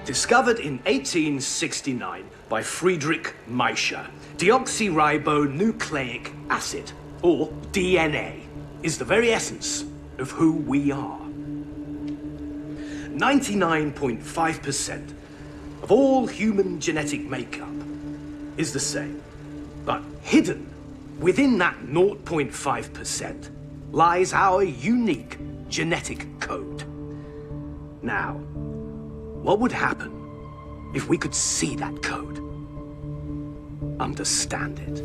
Discovered in 1869 by Friedrich Miescher, deoxyribonucleic acid, or DNA, is the very essence of who we are. 99.5% of all human genetic makeup is the same. But hidden within that 0.5% lies our unique genetic code. Now, what would happen if we could see that code? Understand it?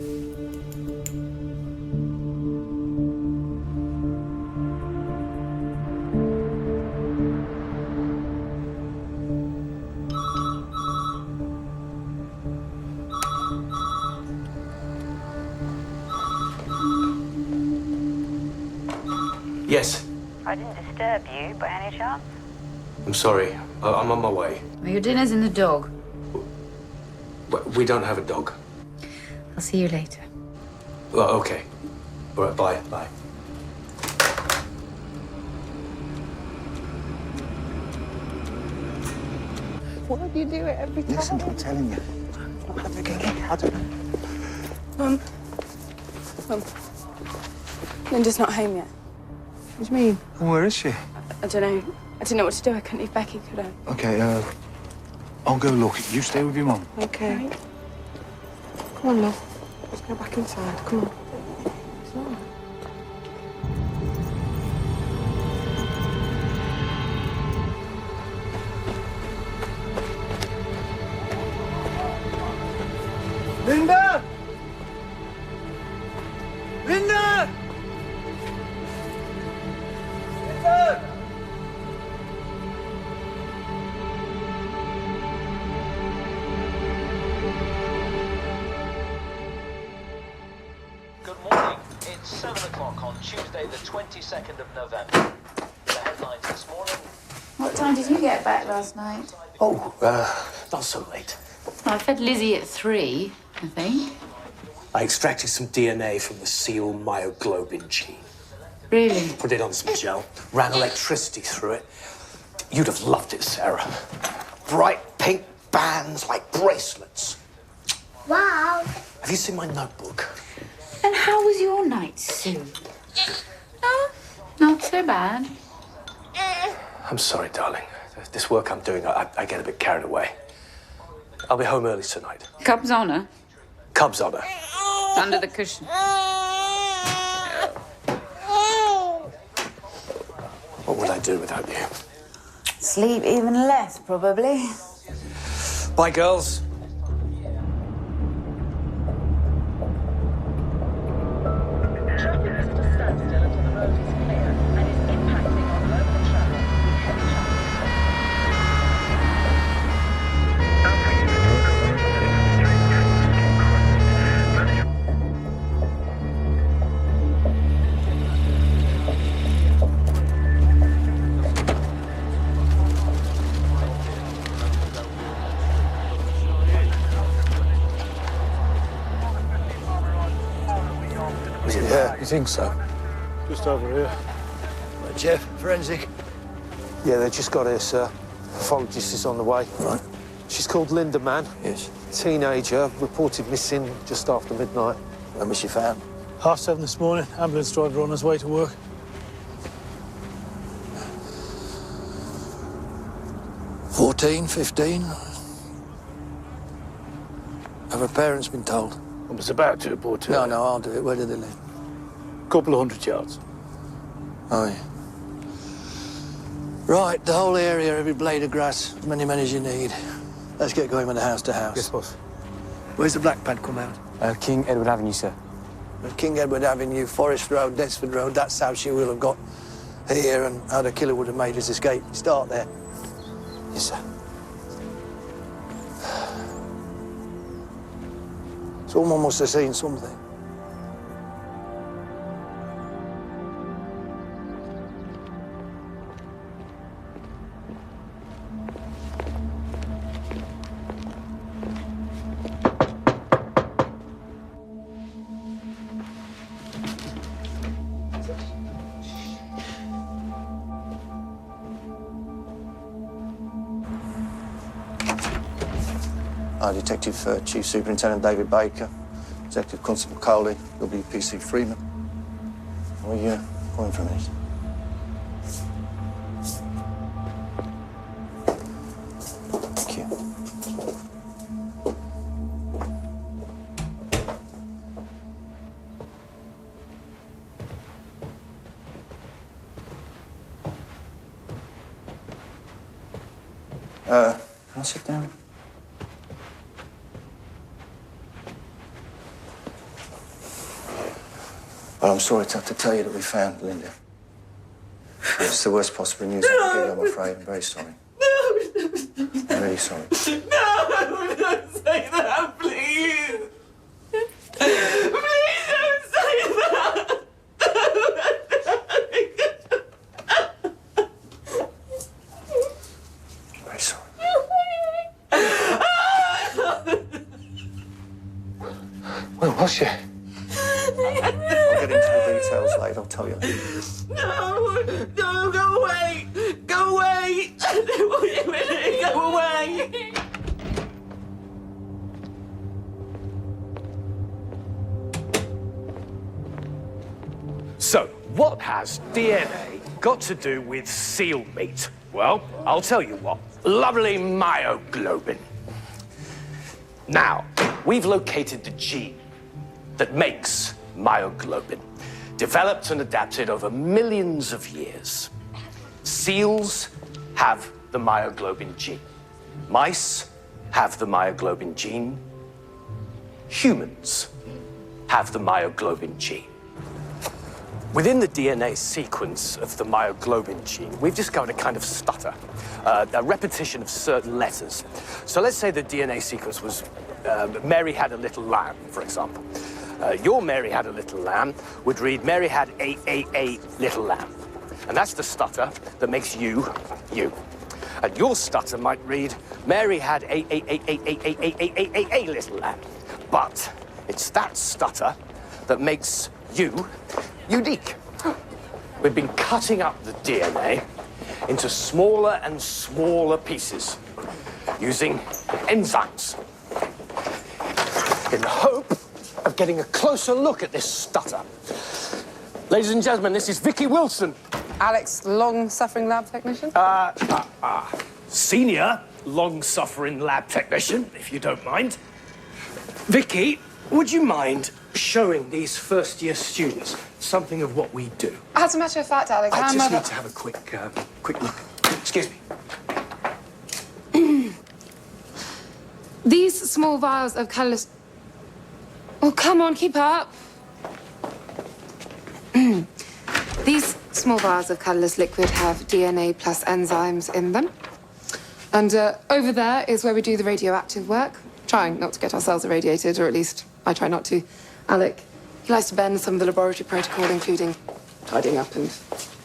Yes. I didn't disturb you by any chance? I'm sorry. I'm on my way. Well, your dinner's in the dog. We don't have a dog. I'll see you later. Well, okay. All right, bye. Bye. Why do you do it every time? Listen, I'm telling you. I don't know. Mum. Linda's not home yet. What do you mean? Well, where is she? I don't know. I didn't know what to do. I couldn't leave Becky, could I? Okay, I'll go look. You stay with your mum. Okay. Right. Come on, love. Let's go back inside. Come on. It's all right. Linda! Linda! Linda! Good morning. It's 7 o'clock on Tuesday, the 22nd of November. The headlines this morning. What time did you get back last night? Oh, not so late. I fed Lizzie at 3, I think. I extracted some DNA from the seal myoglobin gene. Really? Put it on some gel, ran electricity through it. You'd have loved it, Sarah. Bright pink bands like bracelets. Wow. Have you seen my notebook? And how was your night, Sue? Oh, not so bad. I'm sorry, darling. This work I'm doing, I get a bit carried away. I'll be home early tonight. Cubs honour. Cubs on her. Under the cushion. What would I do without you? Sleep even less, probably. Bye, girls. Traffic is at a standstill until the road is clear and is impacting on local traffic with heavy Yeah, you think so? Just over here. Jeff, forensic. Yeah, they just got here, sir. Pathologist is on the way. Right. She's called Linda Mann. Yes. Teenager, reported missing just after midnight. When was she found? 7:30 this morning. Ambulance driver on his way to work. 14, 15. Have her parents been told? I was about to report to No, her. no, I'll do it. Where do they live? Couple of 100 yards. Oh, yeah. Right, the whole area, every blade of grass, as many men as you need. Let's get going with the house to house. Yes, boss. Where's the black pad come out? King Edward Avenue, sir. King Edward Avenue, Forest Road, Desford Road, that's how she will have got here and how the killer would have made his escape. Start there. Yes, sir. Someone must have seen something. Our Detective Chief Superintendent David Baker, Detective Constable Coley, WPC Freeman. We go in for a minute. Thank you. Can I sit down? Well, I'm sorry to have to tell you that we found Linda. It's the worst possible news I can give you, I'm afraid. I'm very sorry. I'm really sorry. No, don't say that, please. Please don't say that. Very sorry. Where was she? I'll get into the details later, I'll tell you. No, go away. Go away. Go away. So, what has DNA got to do with seal meat? Well, I'll tell you what. Lovely myoglobin. Now, we've located the gene that makes myoglobin, developed and adapted over millions of years. Seals have the myoglobin gene. Mice have the myoglobin gene. Humans have the myoglobin gene. Within the DNA sequence of the myoglobin gene, we've discovered a kind of stutter, a repetition of certain letters. So let's say the DNA sequence was Mary had a little lamb, for example. Your Mary had a little lamb would read Mary had a little lamb. And that's the stutter that makes you, you. And your stutter might read Mary had a little lamb. But it's that stutter that makes you unique. We've been cutting up the DNA into smaller and smaller pieces using enzymes in the hope of getting a closer look at this stutter. Ladies and gentlemen, this is Vicky Wilson. Alex, long-suffering lab technician? Senior long-suffering lab technician, if you don't mind. Vicky, would you mind showing these first-year students something of what we do? As a matter of fact, Alex, I just need to have a quick look. Excuse me. These small vials of colourless... Oh, come on, keep up. These small vials of colourless liquid have DNA plus enzymes in them. And over there is where we do the radioactive work, trying not to get ourselves irradiated, or at least I try not to. Alec, he likes to bend some of the laboratory protocol, including tidying up and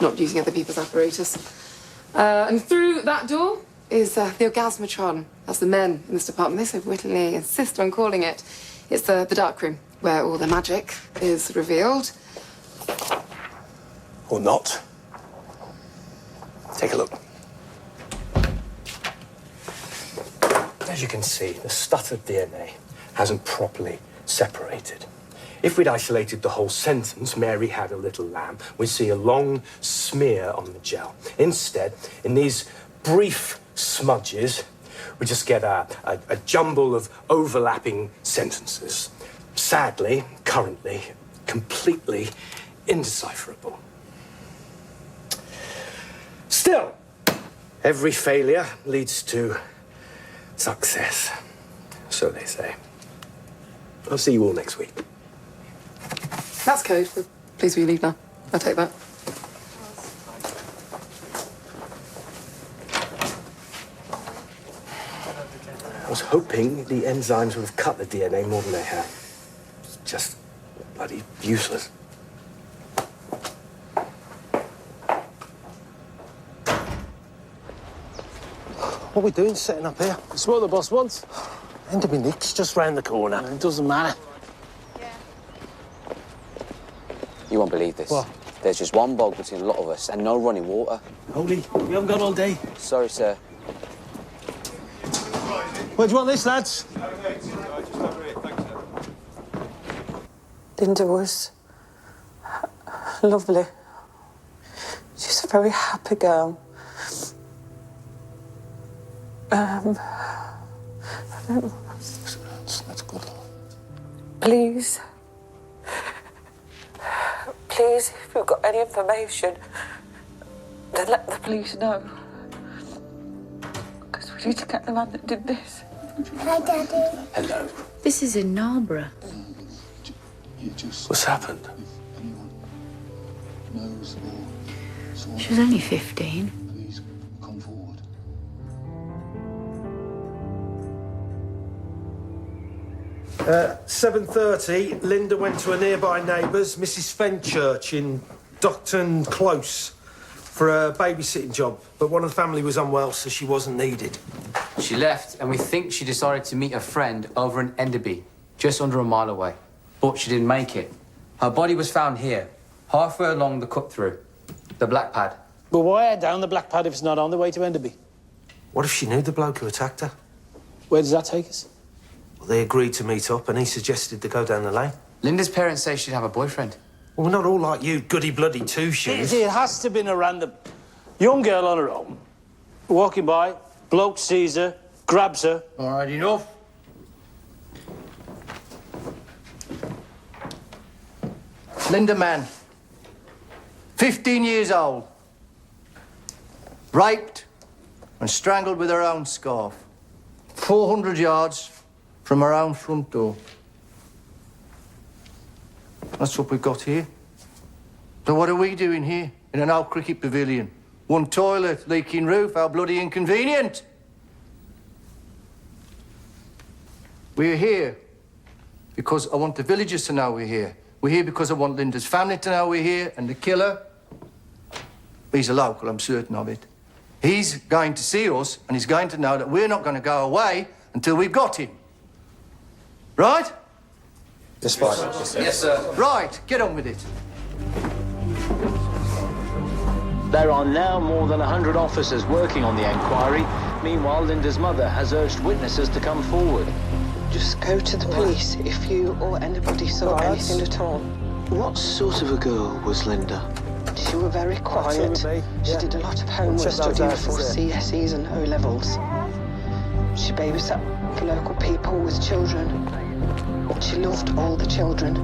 not using other people's apparatus. And through that door is the orgasmatron. That's the men in this department. They so wittily insist on calling it. It's the dark room, where all the magic is revealed. Or not. Take a look. As you can see, the stuttered DNA hasn't properly separated. If we'd isolated the whole sentence, Mary had a little lamb, we'd see a long smear on the gel. Instead, in these brief smudges, we just get a jumble of overlapping sentences. Sadly, currently, completely indecipherable. Still, every failure leads to success, so they say. I'll see you all next week. That's code for please will you leave now. I'll take that. I was hoping the enzymes would have cut the DNA more than they have. It's just bloody useless. What are we doing setting up here? It's what the boss wants. End of me Nick's just round the corner. It doesn't matter. You won't believe this. What? There's just one bog between a lot of us and no running water. Holy, we haven't got all day. Sorry, sir. Where do you want this, lads? Linda was lovely. She's a very happy girl. That's good. Please, if you've got any information, then let the police know. Because we need to get the man that did this. Hi, Daddy. Hello. This is in Narborough. What's happened? She was only 15. 7:30, Linda went to a nearby neighbour's, Mrs. Fenchurch in Docton Close, for a babysitting job. But one of the family was unwell, so she wasn't needed. She left, and we think she decided to meet a friend over in Enderby, just under a mile away. But she didn't make it. Her body was found here, halfway along the cut-through, the black pad. But why head down the black pad if it's not on the way to Enderby? What if she knew the bloke who attacked her? Where does that take us? Well, they agreed to meet up, and he suggested they go down the lane. Linda's parents say she'd have a boyfriend. Well, we're not all like you, goody-bloody two-shoes. It has to have been a random young girl on her own, walking by, bloke sees her, grabs her. All right, enough. Linda Mann, 15 years old, raped and strangled with her own scarf, 400 yards from her own front door. That's what we've got here. So what are we doing here in an old cricket pavilion? One toilet, leaking roof, how bloody inconvenient. We're here because I want the villagers to know we're here. We're here because I want Linda's family to know we're here, and the killer, he's a local, I'm certain of it. He's going to see us, and he's going to know that we're not going to go away until we've got him. Right? Yes, fine. Yes, sir. Right, get on with it. There are now more than 100 officers working on the inquiry. Meanwhile, Linda's mother has urged witnesses to come forward. Just go to the police if you or anybody saw anything at all. What sort of a girl was Linda? She was very quiet. She did a lot of homework studying for CSEs and O-levels. She babysat for local people with children. She loved all the children.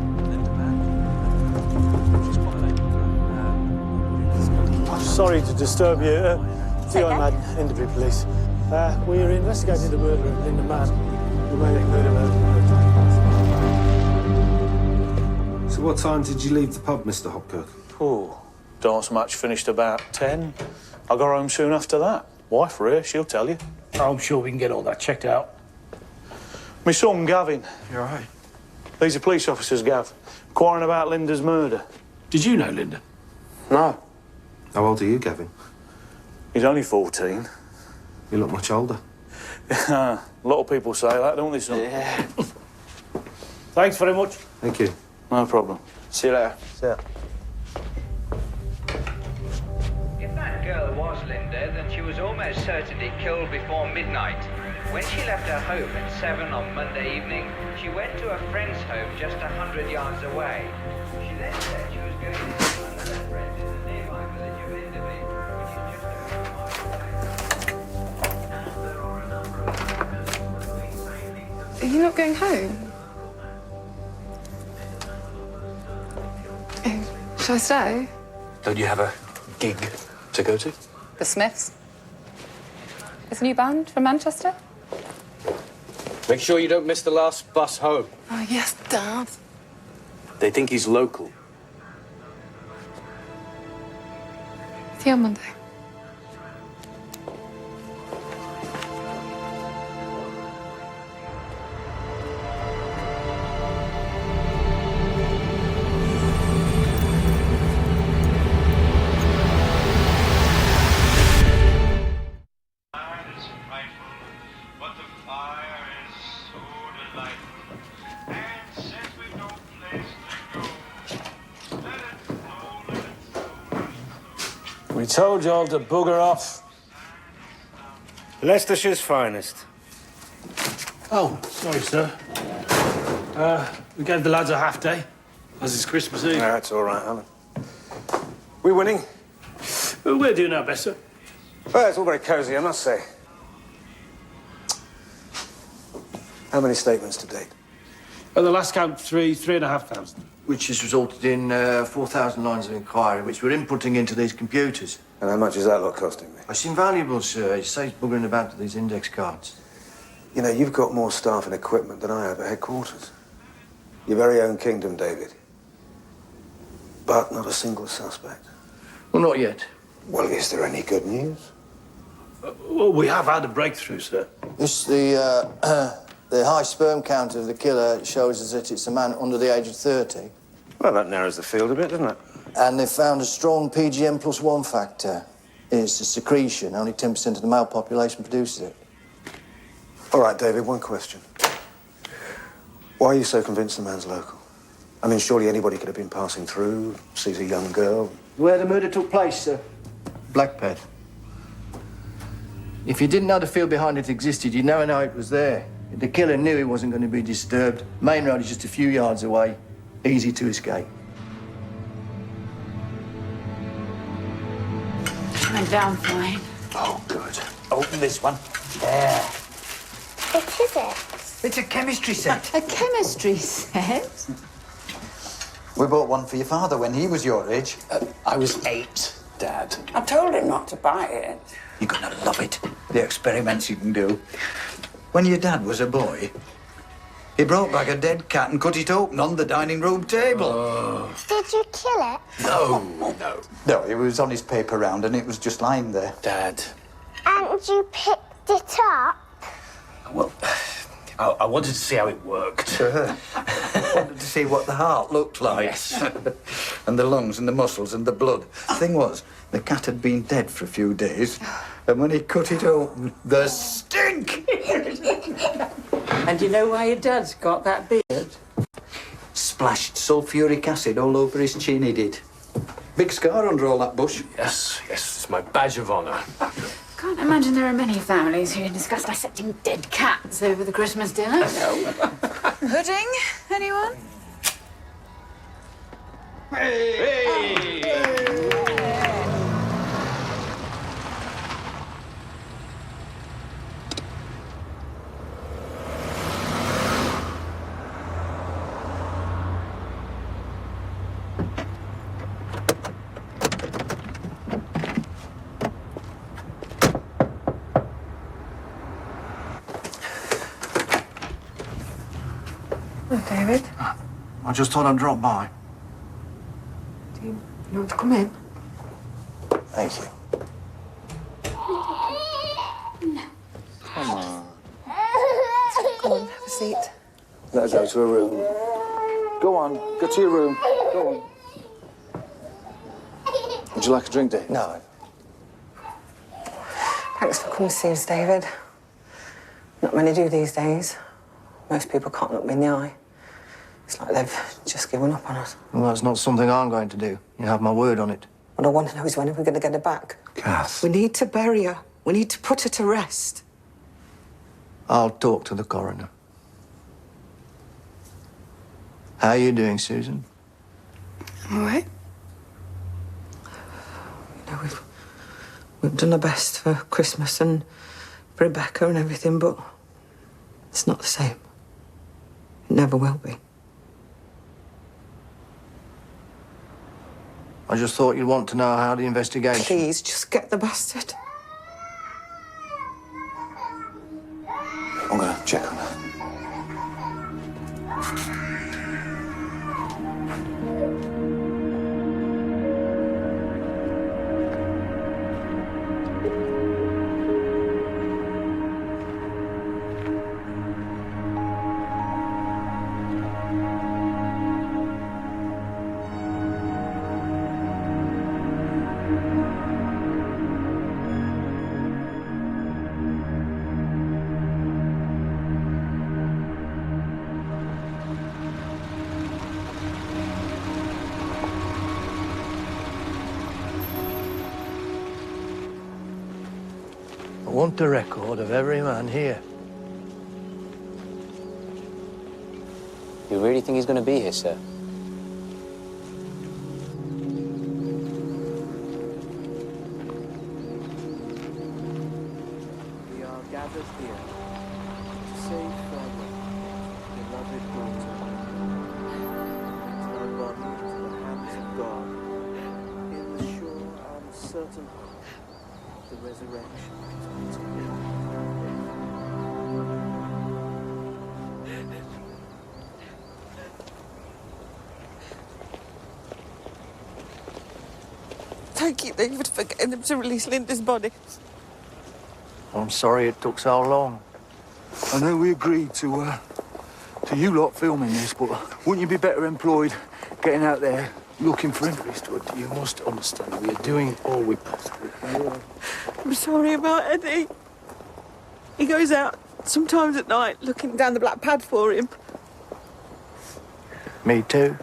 Sorry to disturb you. Theo Madden, Enderby Police. We're investigating the murder of Linda Mann. You may have heard of her. So what time did you leave the pub, Mr. Hopkirk? Oh, dance match finished about 10. I got home soon after that. Wife Ray, she'll tell you. I'm sure we can get all that checked out. My son, Gavin. You're all right. These are police officers, Gav. Inquiring about Linda's murder. Did you know Linda? No. How old are you, Gavin? He's only 14. You look much older. A lot of people say that, don't they, son? Yeah. Thanks very much. Thank you. No problem. See you later. See ya. If that girl was Linda, then she was almost certainly killed before midnight. When she left her home at 7 on Monday evening, she went to a friend's home just 100 yards away. She then said she was going to see another friend in the nearby village of Enderby, which is just over a mile away. There are a number of Are you not going home? Oh, shall I stay? Don't you have a gig to go to? The Smiths. It's a new band from Manchester. Make sure you don't miss the last bus home. Oh, yes, Dad. They think he's local. See you on Monday. We told y'all to bugger off. Leicestershire's finest. Oh, sorry, sir. We gave the lads a half day, as it's Christmas Eve. That's all right, Alan. We're winning. Well, we're doing our best, sir. Well, it's all very cosy, I must say. How many statements to date? At the last count, 3,500. Which has resulted in 4,000 lines of inquiry, which we're inputting into these computers. And how much is that lot costing me? It's invaluable, sir. It saves buggering about to these index cards. You know, you've got more staff and equipment than I have at headquarters. Your very own kingdom, David. But not a single suspect. Well, not yet. Well, is there any good news? Well, we have had a breakthrough, sir. This, the high sperm count of the killer shows us that it's a man under the age of 30. Well, that narrows the field a bit, doesn't it? And they've found a strong PGM+1 factor. It's a secretion. Only 10% of the male population produces it. All right, David, one question. Why are you so convinced the man's local? I mean, surely anybody could have been passing through, sees a young girl. Where the murder took place, sir? Blackpad. If you didn't know the field behind it existed, you'd never know it was there. The killer knew he wasn't going to be disturbed. Main road is just a few yards away. Easy to escape. Went down fine. Oh, good. Open this one. There. What is it? It's a chemistry set. A chemistry set? We bought one for your father when he was your age. I was 8, Dad. I told him not to buy it. You're gonna love it. The experiments you can do. When your dad was a boy, he brought back a dead cat and cut it open on the dining room table. Did you kill it? No. No, it was on his paper round and it was just lying there. Dad. And you picked it up? Well, I wanted to see how it worked. Wanted to see what the heart looked like. Yes. And the lungs and the muscles and the blood. Thing was, the cat had been dead for a few days, and when he cut it open, the stink! And you know why your dad's got that beard? Splashed sulfuric acid all over his chin, he did. Big scar under all that bush. Yes, it's my badge of honor. Can't imagine there are many families who discuss dissecting dead cats over the Christmas dinner. No. Pudding? Anyone? David, I just thought I'd drop by. do you want to come in? Thank you. Come on, have a seat. Let her go to her room. Go on, go to your room. Go on. Would you like a drink, Dave? No. Thanks for coming to see us, David. Not many do these days. Most people can't look me in the eye. It's like they've just given up on us. Well, that's not something I'm going to do. You have my word on it. What I want to know is when are we going to get her back? Kath. We need to bury her. We need to put her to rest. I'll talk to the coroner. How are you doing, Susan? All right. You know, we've done our best for Christmas and for Rebecca and everything, but it's not the same. It never will be. I just thought you'd want to know how the investigation... Please, just get the bastard. I'm going to check on her. I want the record of every man here. You really think he's going to be here, sir? We are gathered here to say farewell, beloved daughter. Her body into the hands of God, in the sure and certain hope of the resurrection to meet him. Thank you, David, for getting them to release Linda's body. I'm sorry it took so long. I know we agreed to you lot filming this, but wouldn't you be better employed getting out there looking for him? Eastwood, you must understand, we are doing all we possibly can. I'm sorry about Eddie. He goes out sometimes at night looking down the black pad for him. Me too.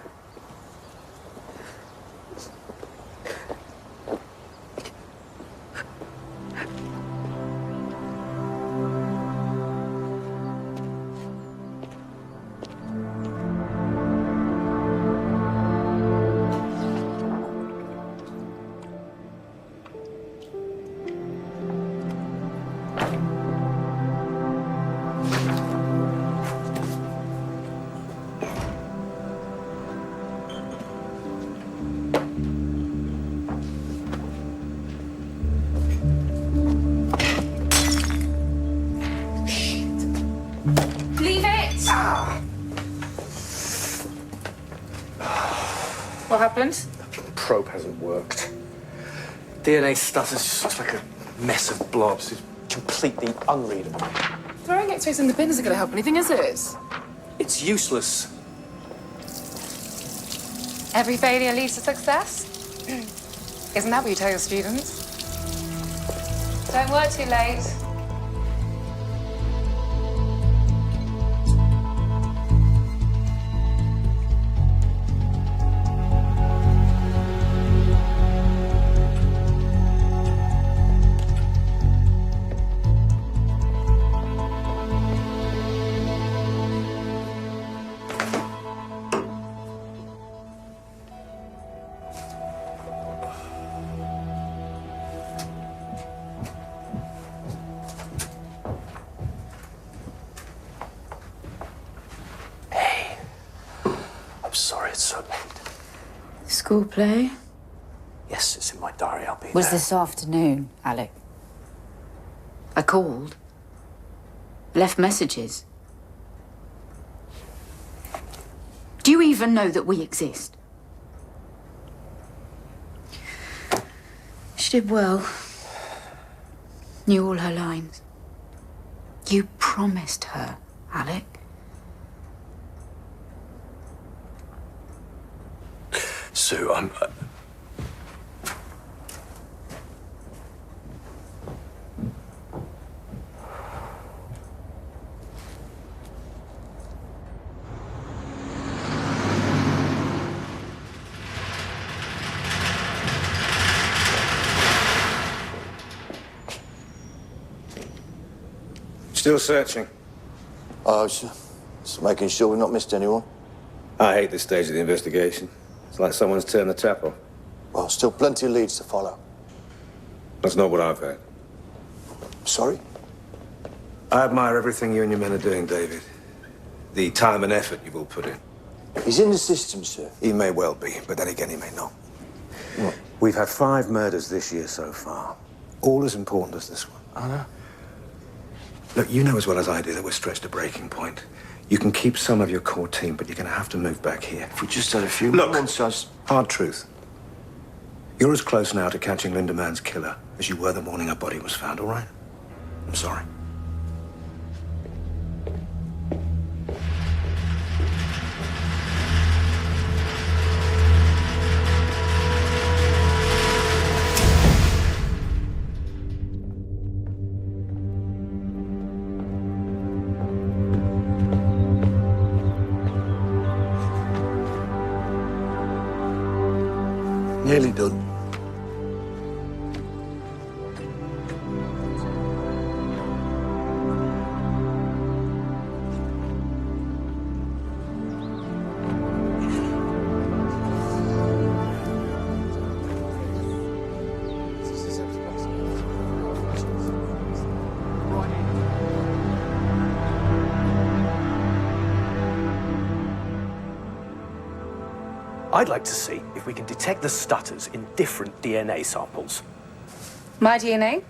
Leave it! What happened? Probe hasn't worked. DNA status just looks like a mess of blobs. It's completely unreadable. Throwing X-rays in the bin isn't going to help anything, is it? It's useless. Every failure leads to success. Isn't that what you tell your students? Don't work too late. I'm sorry it's so late. School play? Yes, it's in my diary. I'll be Was there. this afternoon, Alec? I called. Left messages. Do you even know that we exist? She did well. Knew all her lines. You promised her, Alec. Sue, I'm... Still searching. Oh, just making sure we've not missed anyone. I hate this stage of the investigation. It's like someone's turned the tap off. Well, still plenty of leads to follow. That's not what I've heard. Sorry? I admire everything you and your men are doing, David. The time and effort you've all put in. He's in the system, sir. He may well be, but then again, he may not. What? We've had 5 murders this year so far. All as important as this one. I know. Look, you know as well as I do that we're stretched to breaking point. You can keep some of your core team, but you're going to have to move back here. If we just had a few Look, months, us. Hard truth. You're as close now to catching Linda Mann's killer as you were the morning her body was found, all right? I'm sorry. Nearly done. I'd like to see if we can detect the stutters in different DNA samples. My DNA,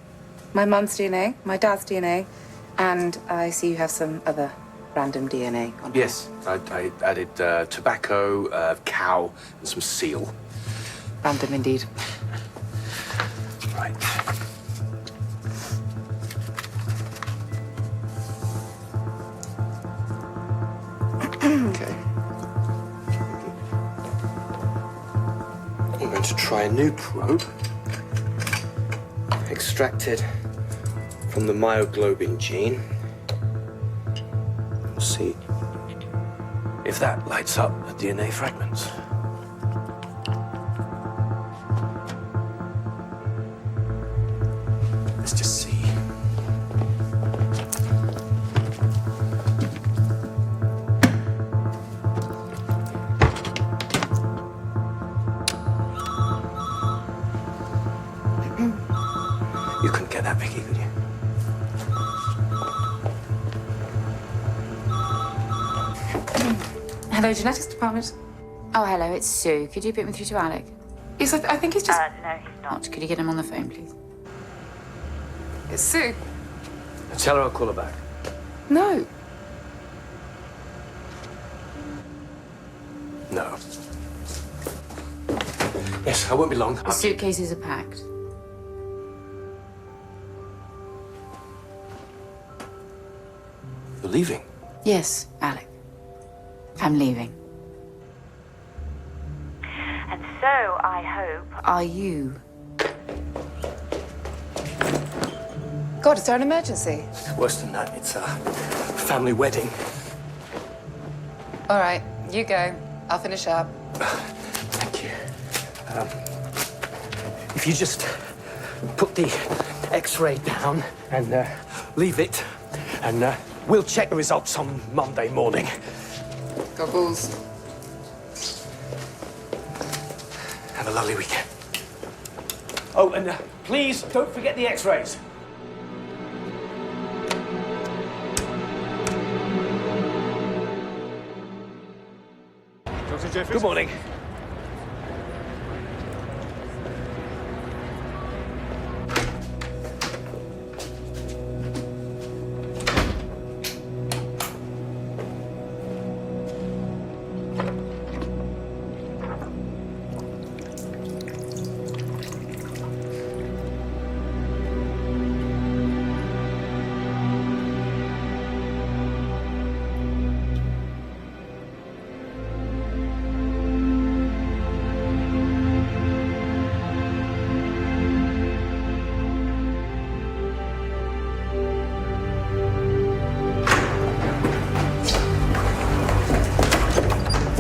my mum's DNA, my dad's DNA, and I see you have some other random DNA on here. Yes, I added tobacco, cow, and some seal. Random indeed. Right. Okay. I'm going to try a new probe. Extracted from the myoglobin gene. We'll see if that lights up the DNA fragments. Let's just see. You couldn't get that, Vicky, could you? Hello, genetics department. Oh, hello, it's Sue. Could you put me through to Alec? Yes, I think he's just... No, he's not. Could you get him on the phone, please? It's Sue. Tell her I'll call her back. No. No. Yes, I won't be long. The suitcases are packed. You're leaving? Yes, Alec. I'm leaving. And so, I hope... Are you? God, is there an emergency? Worse than that, it's a family wedding. All right, you go. I'll finish up. Thank you. If you just put the X-ray down and leave it, and we'll check the results on Monday morning. Goggles. Have a lovely weekend. Oh, and please don't forget the X-rays. Dr. Jeffries? Good morning.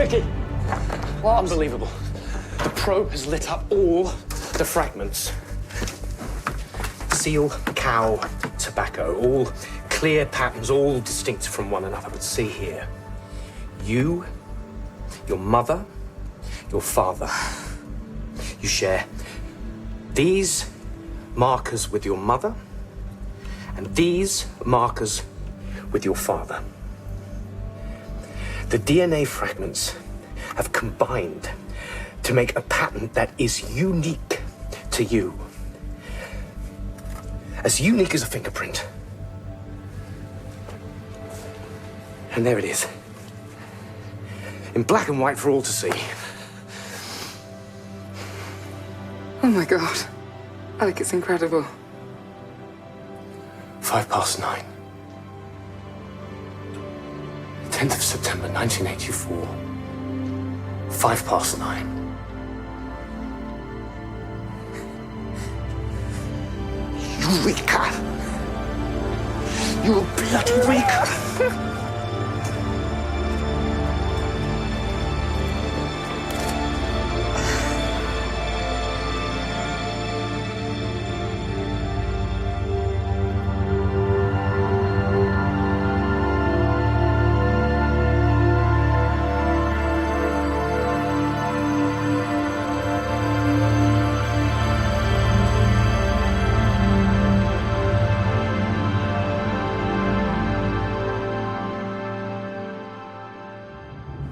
Vicky! What? Unbelievable. The probe has lit up all the fragments. Seal, cow, tobacco, all clear patterns, all distinct from one another. But see here. You, your mother, your father, you share these markers with your mother and these markers with your father. The DNA fragments have combined to make a pattern that is unique to you. As unique as a fingerprint. And there it is. In black and white for all to see. Oh my God. Alec, it's incredible. 9:05. 10th of September, 1984. 9:05. Eureka! You bloody Eureka!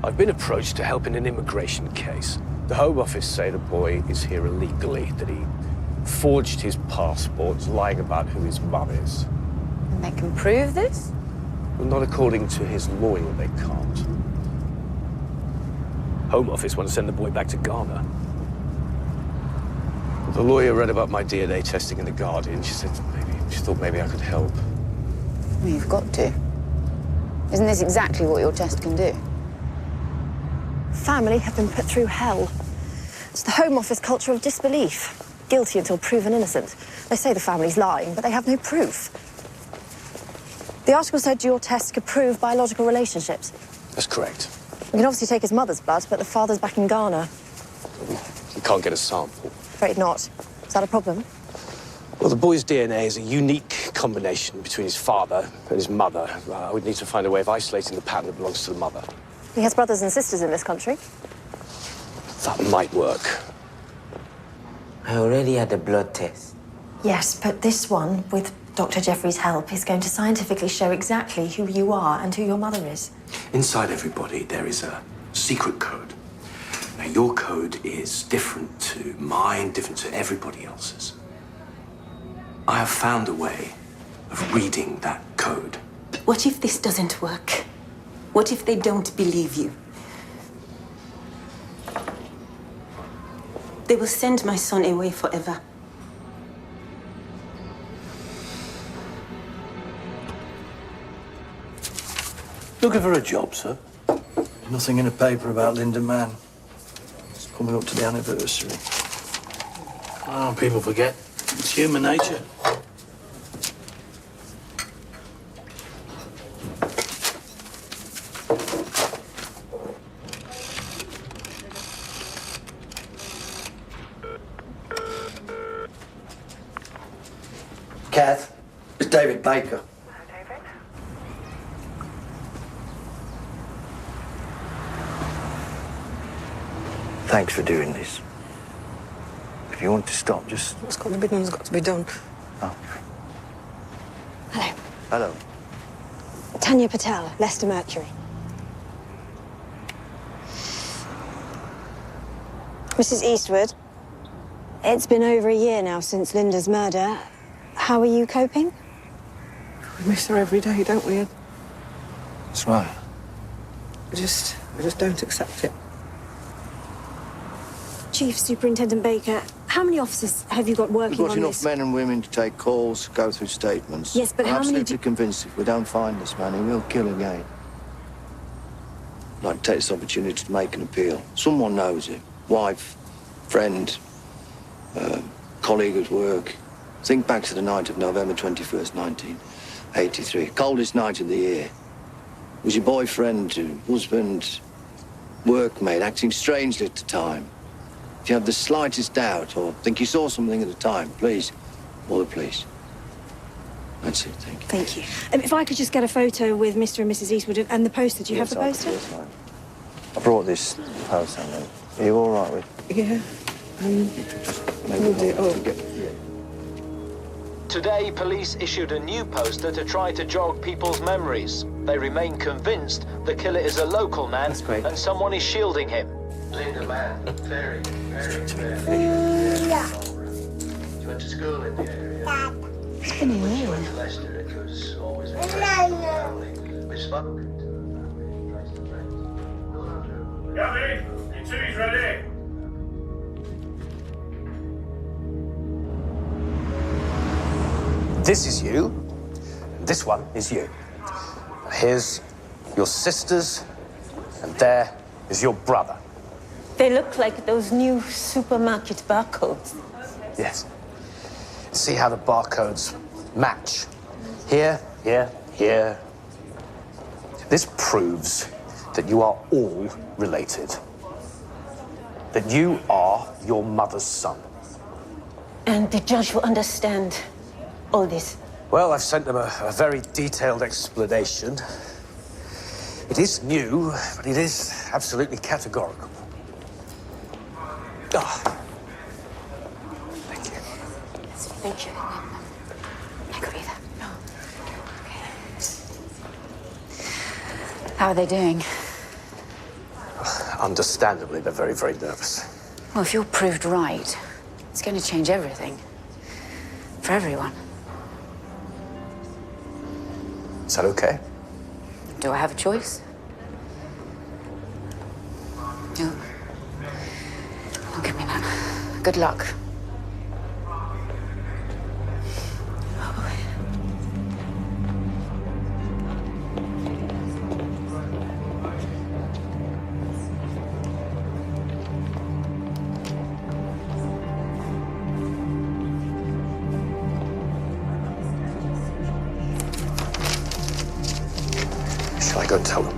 I've been approached to help in an immigration case. The Home Office say the boy is here illegally, that he forged his passport, lying about who his mum is. And they can prove this? Well, not according to his lawyer, they can't. Home Office want to send the boy back to Ghana. The lawyer read about my DNA testing in The Guardian. She thought maybe I could help. Well, you've got to. Isn't this exactly what your test can do? Family have been put through hell. It's the Home Office culture of disbelief. Guilty until proven innocent. They say the family's lying, but they have no proof. The article said your test could prove biological relationships. That's correct. We can obviously take his mother's blood, but the father's back in Ghana. We can't get a sample. Afraid not. Is that a problem? Well, the boy's DNA is a unique combination between his father and his mother. I would need to find a way of isolating the pattern that belongs to the mother. He has brothers and sisters in this country. That might work. I already had a blood test. Yes, but this one, with Dr. Jeffrey's help, is going to scientifically show exactly who you are and who your mother is. Inside everybody, there is a secret code. Now, your code is different to mine, different to everybody else's. I have found a way of reading that code. But what if this doesn't work? What if they don't believe you? They will send my son away forever. Looking for a job, sir? Nothing in the paper about Linda Mann. It's coming up to the anniversary. Oh, people forget. It's human nature. Kath, it's David Baker. Thanks for doing this. If you want to stop, just... What's got to be done has got to be done. Oh. Hello. Hello. Tanya Patel, Leicester Mercury. Mrs. Eastwood, it's been over a year now since Linda's murder. How are you coping? We miss her every day, don't we, Ed? That's right. We just don't accept it. Chief Superintendent Baker, how many officers have you got working We've got on enough this? men and women to take calls, go through statements. Yes, but I'm how many absolutely convinced if we don't find this man, he will kill again. I'd like to take this opportunity to make an appeal. Someone knows him. Wife, friend, colleague at work. Think back to the night of November 21st, 1983. Coldest night of the year. Was your boyfriend, husband, workmate acting strangely at the time? If you have the slightest doubt or think you saw something at the time, please call the police. That's it, thank you. Thank you. If I could just get a photo with Mr. and Mrs. Eastwood and the poster. Do you have the poster? Yes, ma'am. I brought this poster. Are you all right with? Yeah. We'll do it all. Today, police issued a new poster to try to jog people's memories. They remain convinced the killer is a local man and someone is shielding him. Linda Mann, very, Yeah. She went to school in the area. It's been a year. Went to Leicester, it was always a great family. We spoke to the family, traced the friends. Gabby, your tea's ready. This is you, and this one is you. Here's your sisters, and there is your brother. They look like those new supermarket barcodes. Yes. See how the barcodes match. Here, here, here. This proves that you are all related. That you are your mother's son. And the judge will understand all this. Well, I've sent them a very detailed explanation. It is new, but it is absolutely categorical. Ah. Thank you. Thank you. How are they doing? Understandably, they're very, very nervous. Well, if you're proved right, it's going to change everything. For everyone. Is that okay? Do I have a choice? No. Don't give me that. Good luck. Shall I go and tell them?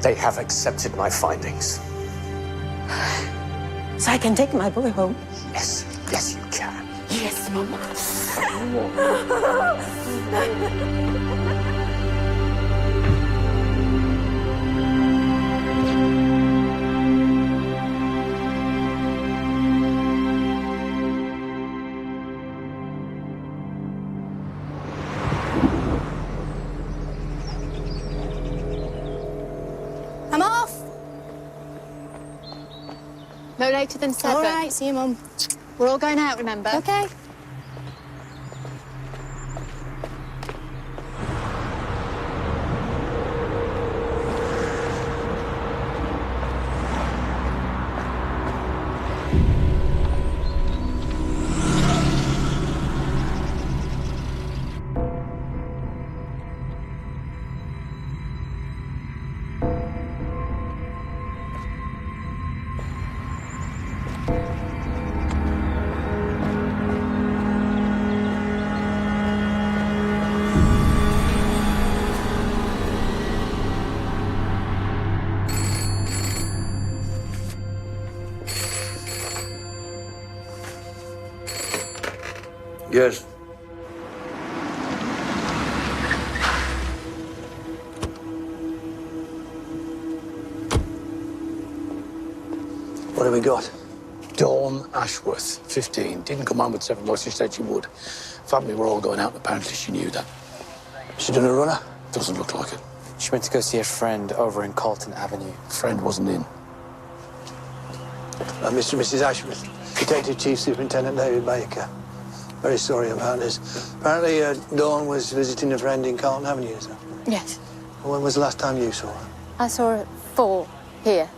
They have accepted my findings. So I can take my boy home? Yes, yes, you can. Yes, Mama. I'm off. No later than 7. All right, see you, Mum. We're all going out, remember? Okay. Yes. What have we got? Dawn Ashworth, 15. Didn't come home with 7 bucks. She said she would. Family were all going out, and apparently she knew that. She done a runner? Doesn't look like it. She went to go see a friend over in Carlton Avenue. Friend wasn't in. Mr. and Mrs. Ashworth, Detective Chief Superintendent David Baker. Very sorry about this. Apparently, Dawn was visiting a friend in Carlton Avenue, sir. Yes. When was the last time you saw her? I saw her at 4 here.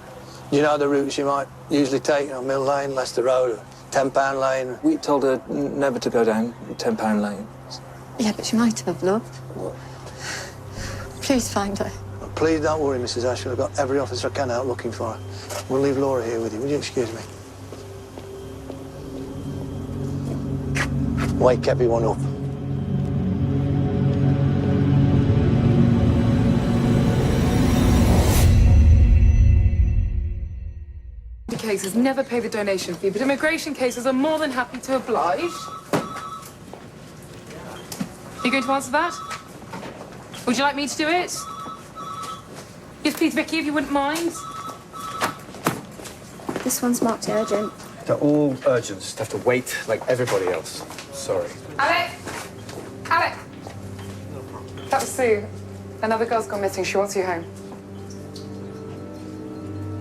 Do you know the route she might usually take? You know, Mill Lane, Leicester Road, or £10 Lane? We told her never to go down £10 Lane. Yeah, but she might have, love. Please find her. Well, please don't worry, Mrs. Ashworth. I've got every officer I can out looking for her. We'll leave Laura here with you. Would you excuse me? Wake everyone up. Cases never pay the donation fee, but immigration cases are more than happy to oblige. Are you going to answer that? Would you like me to do it? Yes, please, Vicky, if you wouldn't mind. This one's marked urgent. They're all urgent. Just have to wait like everybody else. Sorry. Alec! Alec! That was Sue. Another girl's gone missing. She wants you home.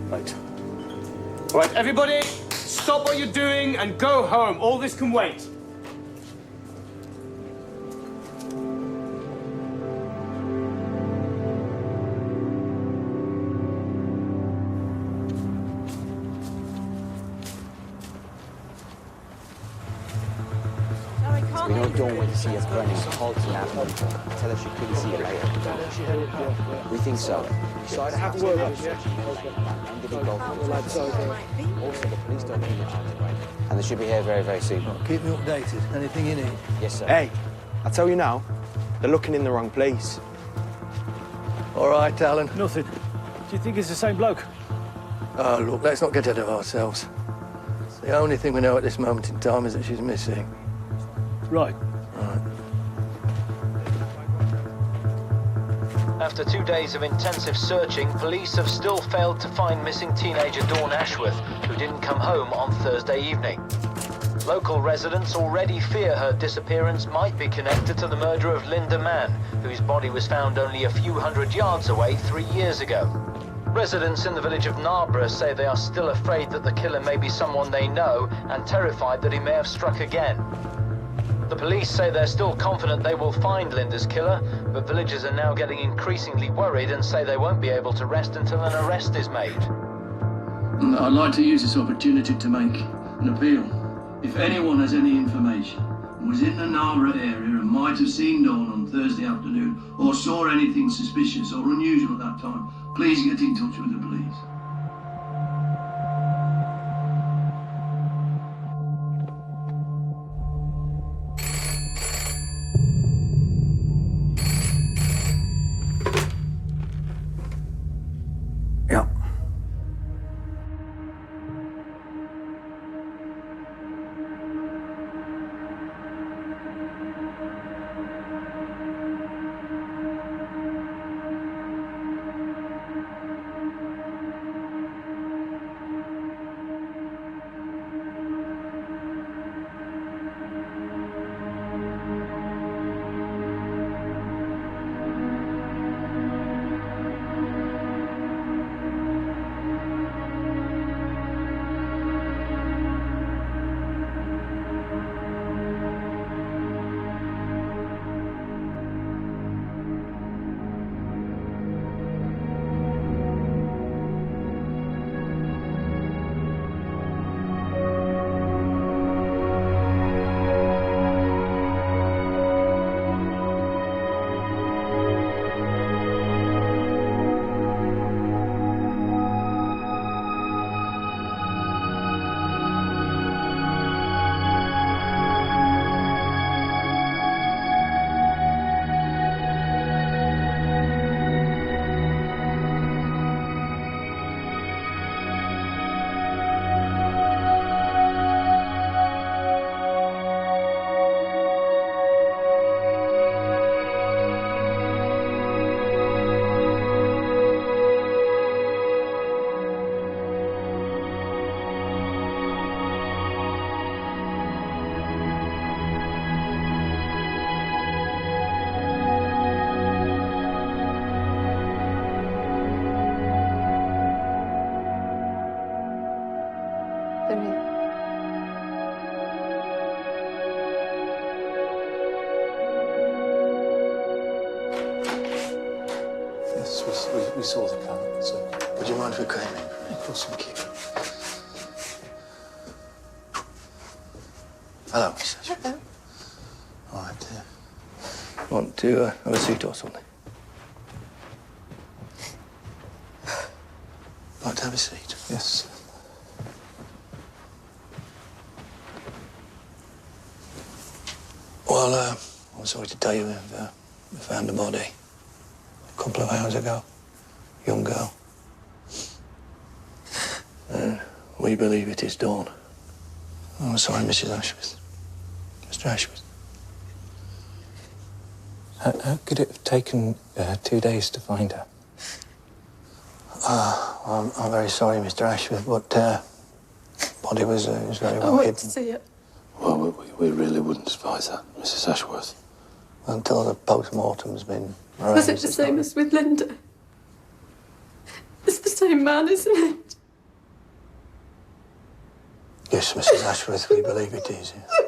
Right. All right, everybody, stop what you're doing and go home. All this can wait. We know Dawn went to see her friend in Carlton Avenue. Tell her she couldn't see her later. We think so. So I'd have to work on it, Also, the police don't need it. And they should be here very, very soon. Keep me updated. Anything you need? Yes, sir. Hey, I tell you now, they're looking in the wrong place. All right, Alan. Nothing. Do you think it's the same bloke? Oh, look, let's not get ahead of ourselves. The only thing we know at this moment in time is that she's missing. Right. After 2 days of intensive searching, police have still failed to find missing teenager Dawn Ashworth, who didn't come home on Thursday evening. Local residents already fear her disappearance might be connected to the murder of Linda Mann, whose body was found only a few hundred yards away 3 years ago. Residents in the village of Narborough say they are still afraid that the killer may be someone they know and terrified that he may have struck again. The police say they're still confident they will find Linda's killer, but villagers are now getting increasingly worried and say they won't be able to rest until an arrest is made. I'd like to use this opportunity to make an appeal. If anyone has any information, was in the Narborough area and might have seen Dawn on Thursday afternoon, or saw anything suspicious or unusual at that time, please get in touch with the police. We saw the car, so would you mind if we came in? Of course, thank you. Hello, Miss Ashworth. Hello. All right, Want to have a seat or something? like to have a seat? Yes. Well, I'm sorry to tell you we found a body a couple of hours ago. Young girl. We believe it is Dawn. Oh, I'm sorry, Mrs. Ashworth. Mr. Ashworth. How could it have taken 2 days to find her? I'm very sorry, Mr. Ashworth, but body was very well I want hidden. to see it. Well, we really wouldn't advise that, Mrs. Ashworth. Until the post-mortem's been arranged. Was it the same as with Linda? It's the same man, isn't it? Yes, Mrs. Ashworth, we believe it is. Yes.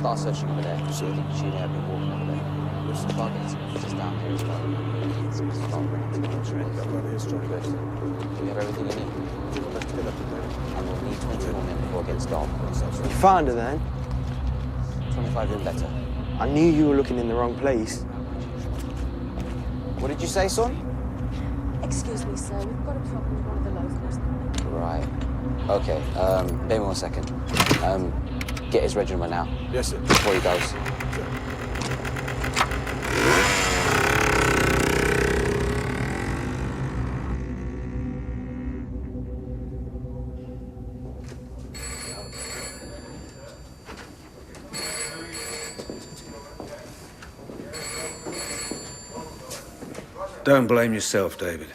start searching over there. She may have been walking over there. We'll start getting pictures down here as well. Good. Do you have everything you need? And we'll need 20 more men before it gets dark. You found her then? 25 in better. I knew you were looking in the wrong place. What did you say, son? Excuse me, sir. We've got a problem with one of the locals. Right. Okay, bear me 1 second. Get his regiment now. Yes, sir. Before he goes. Don't blame yourself, David.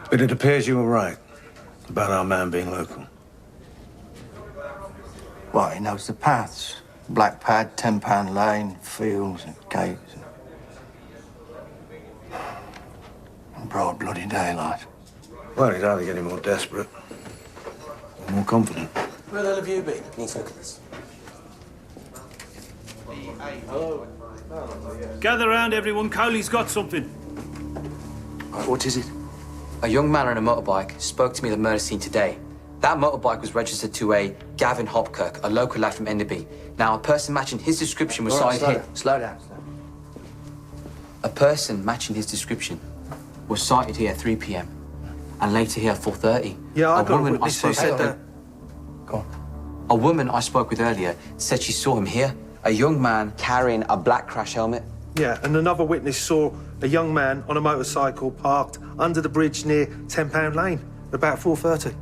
But it appears you were right about our man being local. Well, he knows the paths. Black pad, 10-pound lane, fields and gates. And broad bloody daylight. Well, he'd either get any more desperate or more confident. Where the hell have you been? Need to look at this. Hello. Gather round, everyone. Coley's got something. What is it? A young man on a motorbike spoke to me at the murder scene today. That motorbike was registered to a Gavin Hopkirk, a local lad from Enderby. Now, a person matching his description was sighted here. Slow down. A person matching his description was sighted here at 3 p.m. and later here at 4:30. Yeah, I got a woman witness who said that. Go on. A woman I spoke with earlier said she saw him here. A young man carrying a black crash helmet. Yeah, and another witness saw a young man on a motorcycle parked under the bridge near 10-pound lane at about 4:30.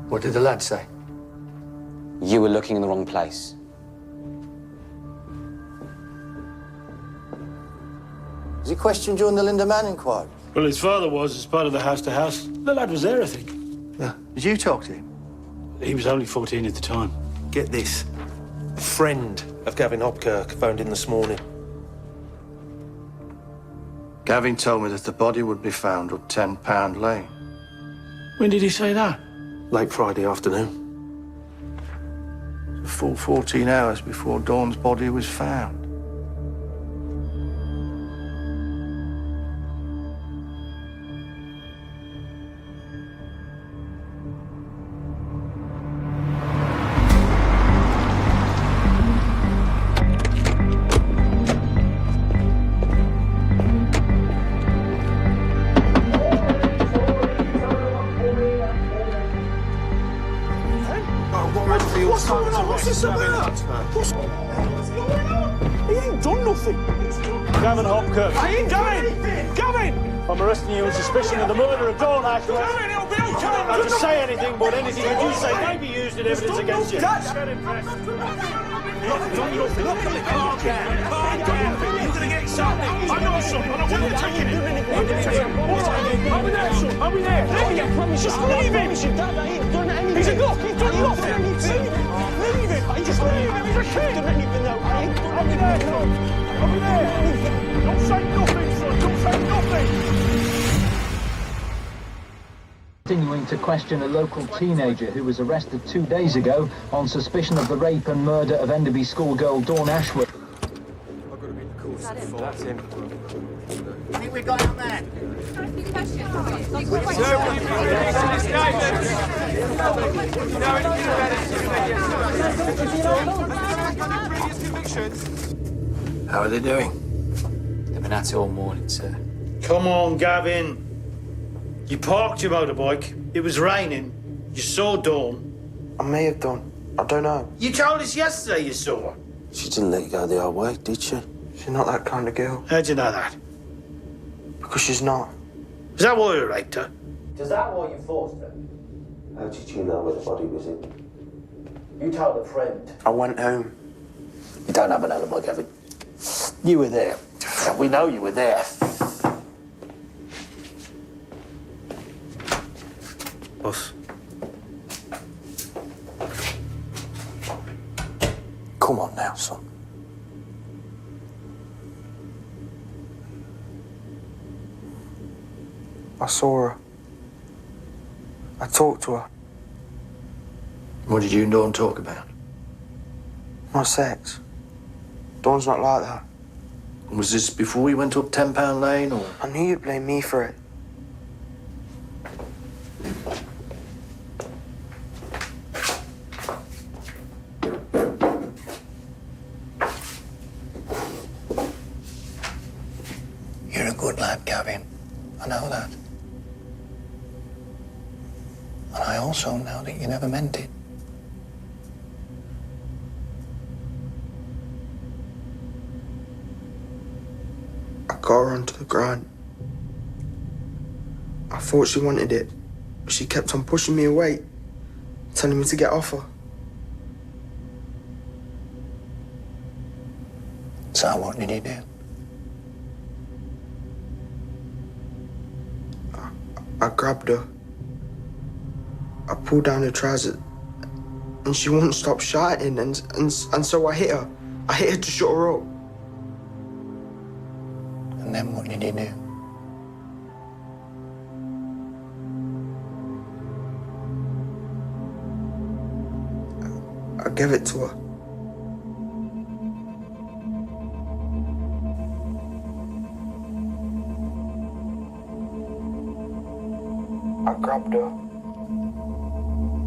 What did the lad say? You were looking in the wrong place. Was he questioned during the Linda Mann inquiry? Well, his father was, as part of the house-to-house. The lad was there, I think. Yeah. Did you talk to him? He was only 14 at the time. Get this. A friend of Gavin Hopkirk phoned in this morning. Gavin told me that the body would be found up 10-pound lane. When did he say that? Late Friday afternoon. A full 14 hours before Dawn's body was found. What's going on? What's this about? What's going on? He ain't done nothing. Gavin Hopkirk. Gavin! I'm arresting you on suspicion of the murder of Dawn Ashworth. Gavin, it'll be okay. Not to say anything, but anything that you say may be used in evidence against you. Get impressed. Calm down. You're gonna get something. I know something. I want you taking it. I'm gonna take him. All right. I'll be there, son. I'll be there. Leave him. I promise. Just leave him. He's done anything. He's done nothing. Leave him. I just leave him. He's a kid. Done anything though. I'll be there, son. I'll be there. Don't say nothing, son. Don't say nothing. Continuing to question a local teenager who was arrested 2 days ago on suspicion of the rape and murder of Enderby schoolgirl Dawn Ashworth. That's him. I think we got our man. How are they doing? They've been at it all morning, sir. Come on, Gavin. You parked your motorbike. It was raining. You saw Dawn. I may have done. I don't know. You told us yesterday you saw her. She didn't let you go the old way, did she? She's not that kind of girl. How'd you know that? Because she's not. Is that why you raped her? Is that why you forced her? How did you know where the body was in? You told a friend. I went home. You don't have an alibi, Gavin. You were there. We know you were there. Boss. Come on now, son. I saw her. I talked to her. What did you and Dawn talk about? Not sex. Dawn's not like that. Was this before you went up £10 Lane, or...? I knew you'd blame me for it. You're a good lad, Gavin. I know that. And I also know that you never meant it. I got her onto the ground. I thought she wanted it, but she kept on pushing me away, telling me to get off her. So what did you do? I grabbed her. I pulled down her trousers, and she wouldn't stop shouting, and so I hit her. I hit her to shut her up. And then what did you do? I gave it to her. I grabbed her.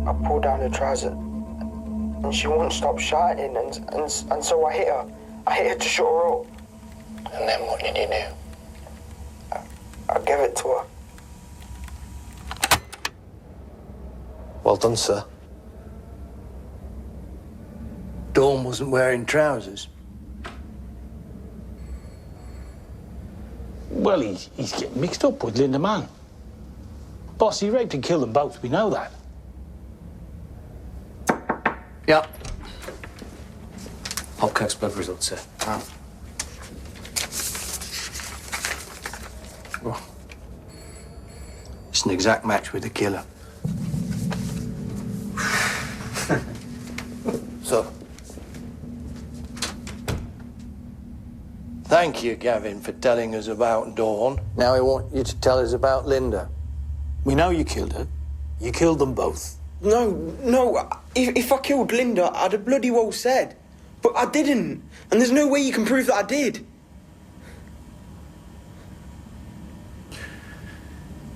I pulled down her trousers, and she wouldn't stop shouting, and so I hit her. I hit her to shut her up. And then what did you do? I gave it to her. Well done, sir. Dawn wasn't wearing trousers. Well, he's getting mixed up with Linda Mann. Boss, he raped and killed them both. We know that. Yeah. Hopkirk's blood results, sir. Well, it's an exact match with the killer. So, thank you, Gavin, for telling us about Dawn. Now I want you to tell us about Linda. We know you killed her. You killed them both. No. If I killed Linda, I'd have bloody well said. But I didn't. And there's no way you can prove that I did.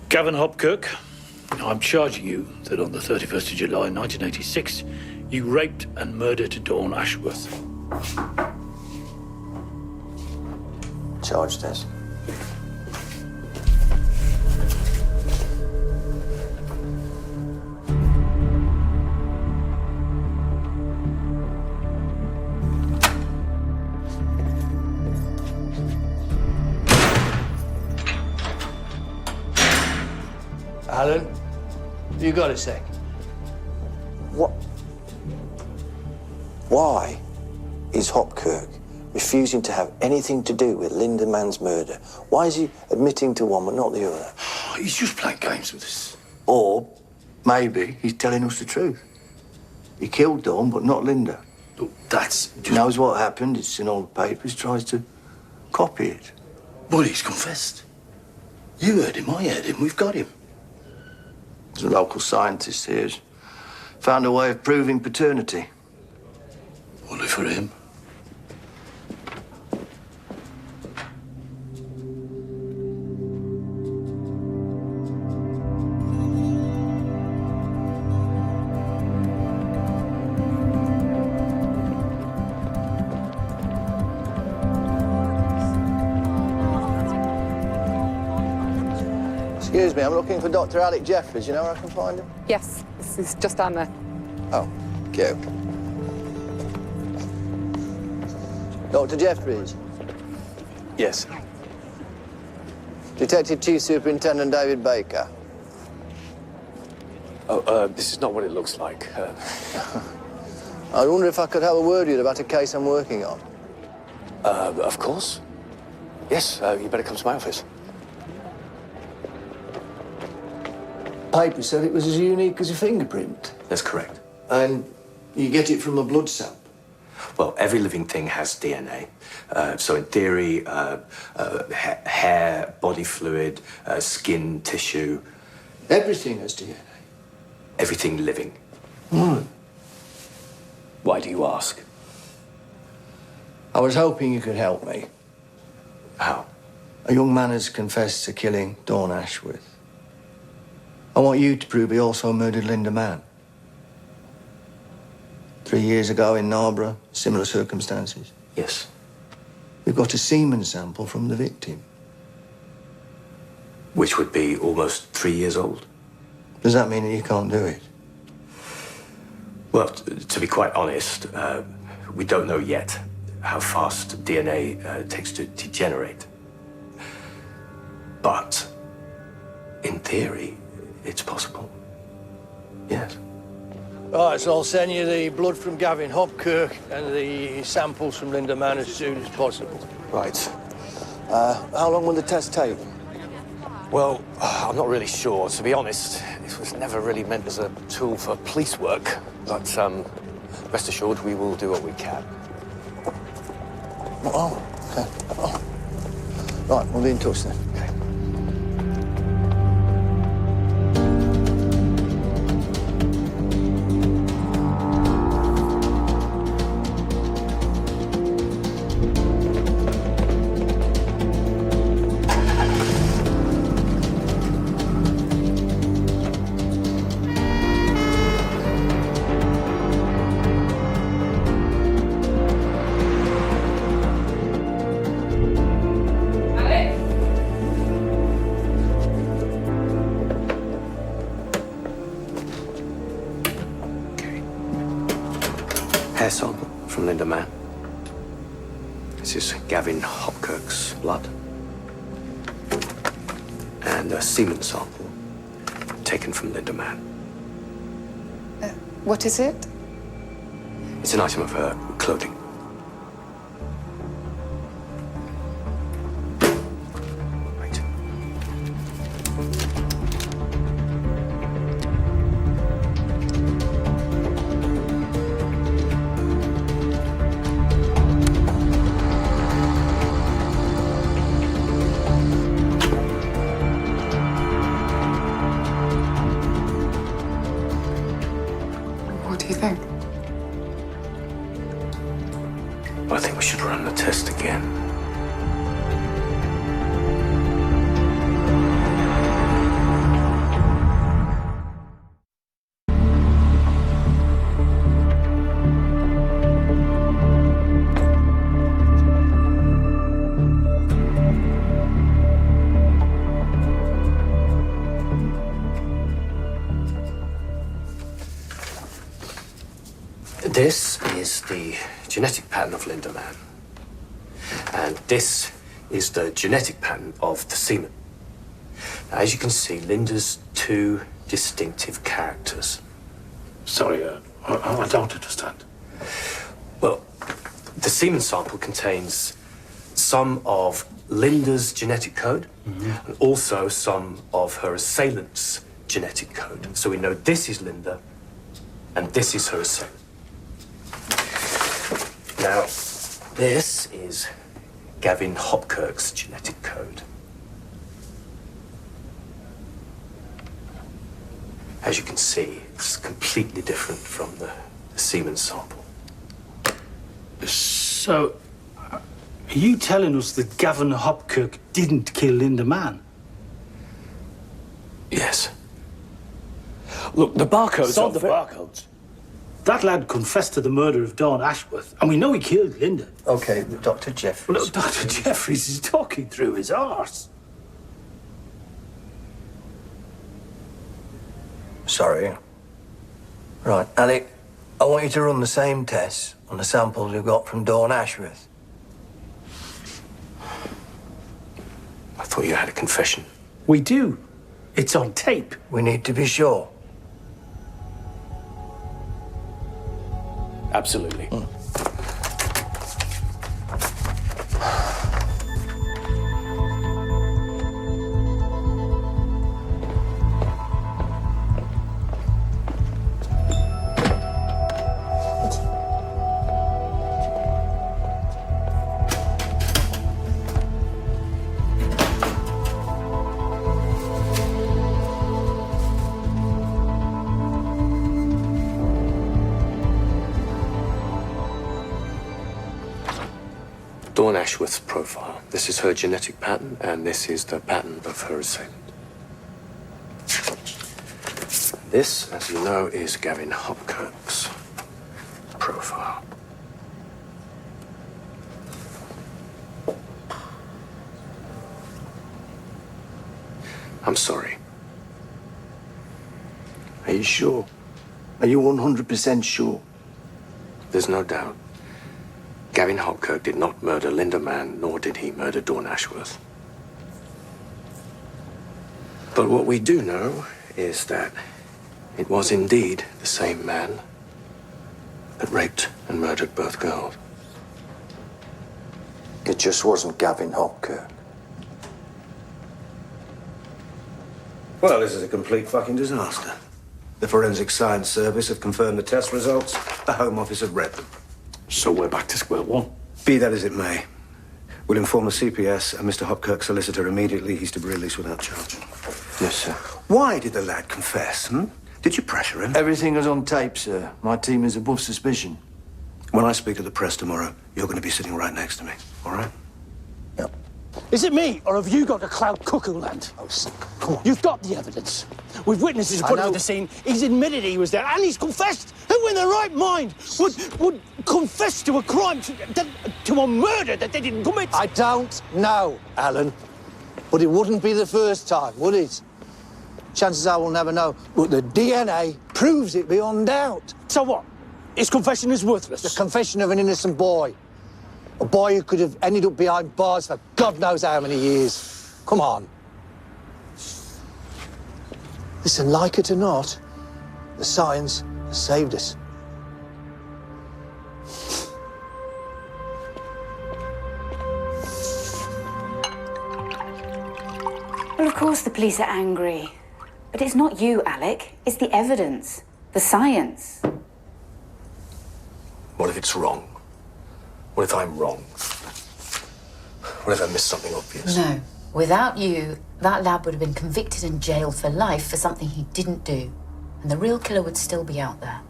Gavin Hopkirk, I'm charging you that on the 31st of July 1986, you raped and murdered Dawn Ashworth. Charged as. Alan, you got a sec? What? Why is Hopkirk refusing to have anything to do with Linda Mann's murder? Why is he admitting to one but not the other? He's just playing games with us. Or maybe he's telling us the truth. He killed Dawn, but not Linda. Look, that's... He knows what happened. It's in all the papers. Tries to copy it. Well, he's confessed. You heard him, I heard him. We've got him. There's a local scientist here who's found a way of proving paternity. Only for him. Excuse me, I'm looking for Dr. Alec Jeffries. You know where I can find him? Yes, it's just down there. Oh, cute. Dr. Jeffries? Yes. Detective Chief Superintendent David Baker. Oh, this is not what it looks like. I wonder if I could have a word with you about a case I'm working on. Of course. Yes, you better come to my office. Paper said it was as unique as a fingerprint. That's correct. And you get it from a blood sample? Well, every living thing has DNA. So in theory, hair, body fluid, skin, tissue. Everything has DNA? Everything living. Right. Why do you ask? I was hoping you could help me. How? A young man has confessed to killing Dawn Ashworth. I want you to prove he also murdered Linda Mann. 3 years ago in Narborough, similar circumstances. Yes. We've got a semen sample from the victim. Which would be almost 3 years old. Does that mean that you can't do it? Well, to be quite honest, we don't know yet how fast DNA takes to degenerate. But, in theory, it's possible. Yes. Right, so I'll send you the blood from Gavin Hopkirk and the samples from Linda Mann as soon as possible. Right. How long will the test take? Well, I'm not really sure. To be honest, it was never really meant as a tool for police work. But rest assured, we will do what we can. Oh, okay. Oh. Right, we'll be in touch then. Okay. Hair sample from Linda Mann. This is Gavin Hopkirk's blood. And a semen sample taken from Linda Mann. What is it? It's an item of her clothing. Right. What do you think? I think we should run the test again. This is the genetic pattern of Linda Mann. And this is the genetic pattern of the semen. Now, as you can see, Linda's two distinctive characters. Sorry, I don't understand. Well, the semen sample contains some of Linda's genetic code and also some of her assailant's genetic code. So we know this is Linda and this is her assailant. Now, this is Gavin Hopkirk's genetic code. As you can see, it's completely different from the semen sample. So, are you telling us that Gavin Hopkirk didn't kill Linda Mann? Yes. Look, the barcodes Not the barcodes. That lad confessed to the murder of Dawn Ashworth, and we know he killed Linda. Okay, Dr. Jeffries. Well, Dr. Jeffries is talking through his arse. Sorry. Right, Alec, I want you to run the same tests on the samples you've got from Dawn Ashworth. I thought you had a confession. We do. It's on tape. We need to be sure. Absolutely. Dawn Ashworth's profile. This is her genetic pattern, and this is the pattern of her assailant. This, as you know, is Gavin Hopkirk's profile. I'm sorry. Are you sure? Are you 100% sure? There's no doubt. Gavin Hopkirk did not murder Linda Mann, nor did he murder Dawn Ashworth. But what we do know is that it was indeed the same man that raped and murdered both girls. It just wasn't Gavin Hopkirk. Well, this is a complete fucking disaster. The Forensic Science Service have confirmed the test results. The Home Office have read them. So we're back to square one. Be that as it may, we'll inform the CPS and Mr. Hopkirk's solicitor immediately. He's to be released without charge. Yes, sir. Why did the lad confess, Did you pressure him? Everything is on tape, sir. My team is above suspicion. When I speak to the press tomorrow, you're going to be sitting right next to me, all right? Yep. Is it me, or have you got a cloud cuckoo land? Oh, come on. You've got the evidence. We've witnesses put on the scene. He's admitted he was there, and he's confessed. Who in their right mind would confess to a crime, to a murder that they didn't commit? I don't know, Alan. But it wouldn't be the first time, would it? Chances are we'll never know. But the DNA proves it beyond doubt. So what? His confession is worthless? The confession of an innocent boy. A boy who could have ended up behind bars for God knows how many years. Come on. Listen, like it or not, the science has saved us. Well, of course the police are angry. But it's not you, Alec. It's the evidence. The science. What if it's wrong? What if I'm wrong? What if I missed something obvious? No. Without you, that lad would have been convicted and jailed for life for something he didn't do. And the real killer would still be out there.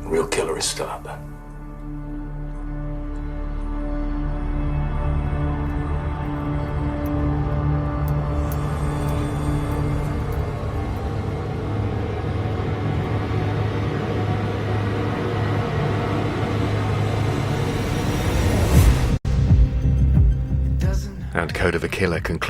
The real killer is still out there. And Code of a Killer concludes.